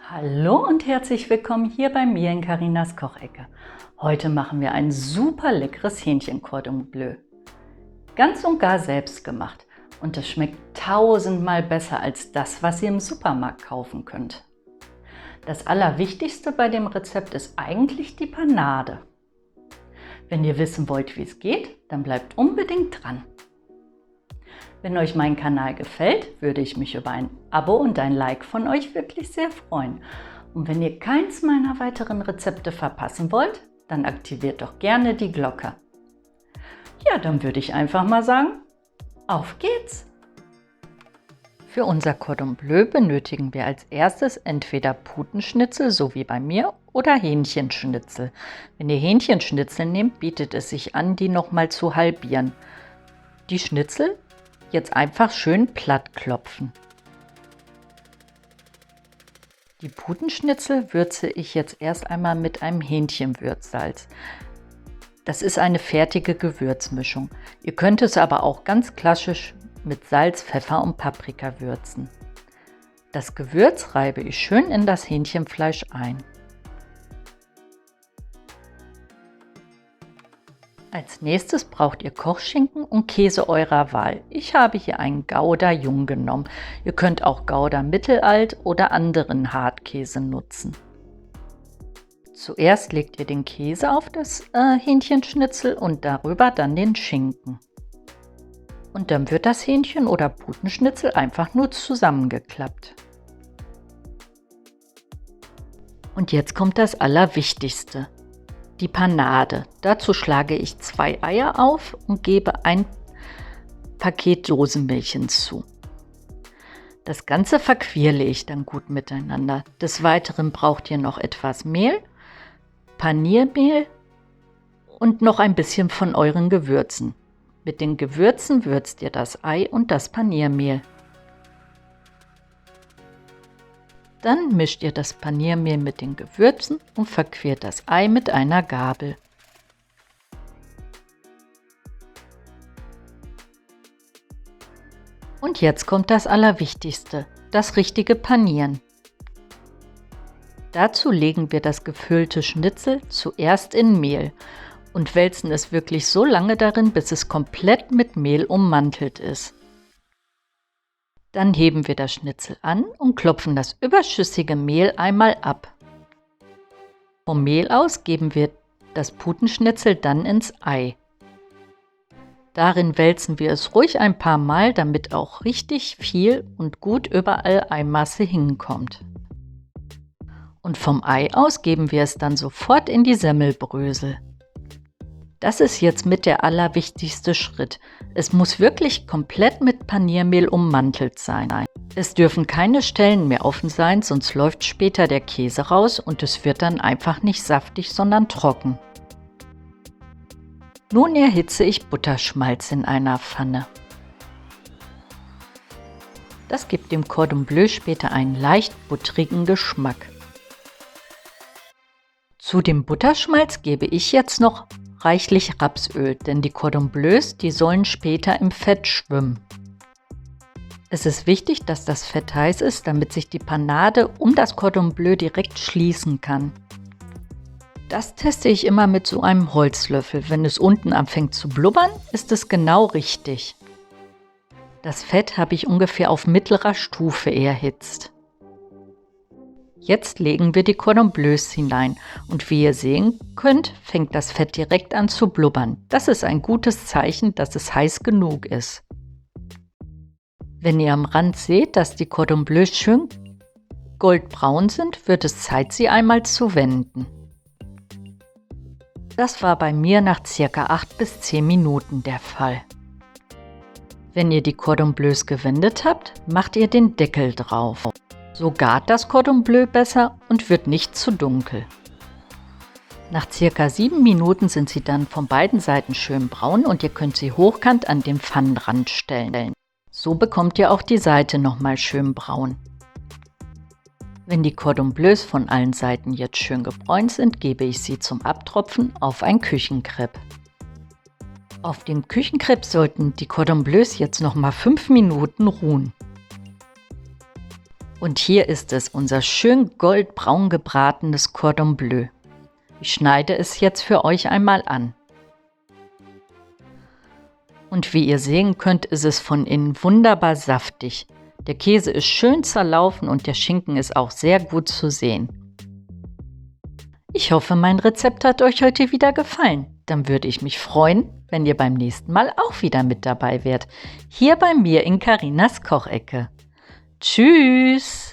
Hallo und herzlich willkommen hier bei mir in Carinas Kochecke. Heute machen wir ein super leckeres Hähnchen-Cordon Bleu. Ganz und gar selbst gemacht und es schmeckt tausendmal besser als das, was ihr im Supermarkt kaufen könnt. Das Allerwichtigste bei dem Rezept ist eigentlich die Panade. Wenn ihr wissen wollt, wie es geht, dann bleibt unbedingt dran. Wenn euch mein Kanal gefällt, würde ich mich über ein Abo und ein Like von euch wirklich sehr freuen. Und wenn ihr keins meiner weiteren Rezepte verpassen wollt, dann aktiviert doch gerne die Glocke. Ja, dann würde ich einfach mal sagen, auf geht's! Für unser Cordon Bleu benötigen wir als erstes entweder Putenschnitzel, so wie bei mir, oder Hähnchenschnitzel. Wenn ihr Hähnchenschnitzel nehmt, bietet es sich an, die nochmal zu halbieren. Die Schnitzel jetzt einfach schön platt klopfen. Die Putenschnitzel würze ich jetzt erst einmal mit einem Hähnchenwürzsalz. Das ist eine fertige Gewürzmischung. Ihr könnt es aber auch ganz klassisch mit Salz, Pfeffer und Paprika würzen. Das Gewürz reibe ich schön in das Hähnchenfleisch ein. Als nächstes braucht ihr Kochschinken und Käse eurer Wahl. Ich habe hier einen Gouda Jung genommen. Ihr könnt auch Gouda Mittelalt oder anderen Hartkäse nutzen. Zuerst legt ihr den Käse auf das Hähnchenschnitzel und darüber dann den Schinken. Und dann wird das Hähnchen oder Putenschnitzel einfach nur zusammengeklappt. Und jetzt kommt das Allerwichtigste. Die Panade. Dazu schlage ich 2 Eier auf und gebe ein Paket Dosenmilch hinzu. Das Ganze verquirle ich dann gut miteinander. Des Weiteren braucht ihr noch etwas Mehl, Paniermehl und noch ein bisschen von euren Gewürzen. Mit den Gewürzen würzt ihr das Ei und das Paniermehl. Dann mischt ihr das Paniermehl mit den Gewürzen und verquirlt das Ei mit einer Gabel. Und jetzt kommt das Allerwichtigste, das richtige Panieren. Dazu legen wir das gefüllte Schnitzel zuerst in Mehl und wälzen es wirklich so lange darin, bis es komplett mit Mehl ummantelt ist. Dann heben wir das Schnitzel an und klopfen das überschüssige Mehl einmal ab. Vom Mehl aus geben wir das Putenschnitzel dann ins Ei. Darin wälzen wir es ruhig ein paar Mal, damit auch richtig viel und gut überall Eimasse hinkommt. Und vom Ei aus geben wir es dann sofort in die Semmelbrösel. Das ist jetzt mit der allerwichtigste Schritt. Es muss wirklich komplett mit Paniermehl ummantelt sein. Es dürfen keine Stellen mehr offen sein, sonst läuft später der Käse raus und es wird dann einfach nicht saftig, sondern trocken. Nun erhitze ich Butterschmalz in einer Pfanne. Das gibt dem Cordon Bleu später einen leicht buttrigen Geschmack. Zu dem Butterschmalz gebe ich jetzt noch reichlich Rapsöl, denn die Cordon Bleus, die sollen später im Fett schwimmen. Es ist wichtig, dass das Fett heiß ist, damit sich die Panade um das Cordon Bleu direkt schließen kann. Das teste ich immer mit so einem Holzlöffel. Wenn es unten anfängt zu blubbern, ist es genau richtig. Das Fett habe ich ungefähr auf mittlerer Stufe erhitzt. Jetzt legen wir die Cordon Bleus hinein und wie ihr sehen könnt, fängt das Fett direkt an zu blubbern. Das ist ein gutes Zeichen, dass es heiß genug ist. Wenn ihr am Rand seht, dass die Cordon Bleus schön goldbraun sind, wird es Zeit, sie einmal zu wenden. Das war bei mir nach ca. 8 bis 10 Minuten der Fall. Wenn ihr die Cordon Bleus gewendet habt, macht ihr den Deckel drauf. So gart das Cordon Bleu besser und wird nicht zu dunkel. Nach ca. 7 Minuten sind sie dann von beiden Seiten schön braun und ihr könnt sie hochkant an den Pfannenrand stellen. So bekommt ihr auch die Seite nochmal schön braun. Wenn die Cordon Bleus von allen Seiten jetzt schön gebräunt sind, gebe ich sie zum Abtropfen auf ein Küchenkrepp. Auf dem Küchenkrepp sollten die Cordon Bleus jetzt nochmal 5 Minuten ruhen. Und hier ist es, unser schön goldbraun gebratenes Cordon Bleu. Ich schneide es jetzt für euch einmal an. Und wie ihr sehen könnt, ist es von innen wunderbar saftig. Der Käse ist schön zerlaufen und der Schinken ist auch sehr gut zu sehen. Ich hoffe, mein Rezept hat euch heute wieder gefallen. Dann würde ich mich freuen, wenn ihr beim nächsten Mal auch wieder mit dabei wärt. Hier bei mir in Carinas Kochecke. Tschüss!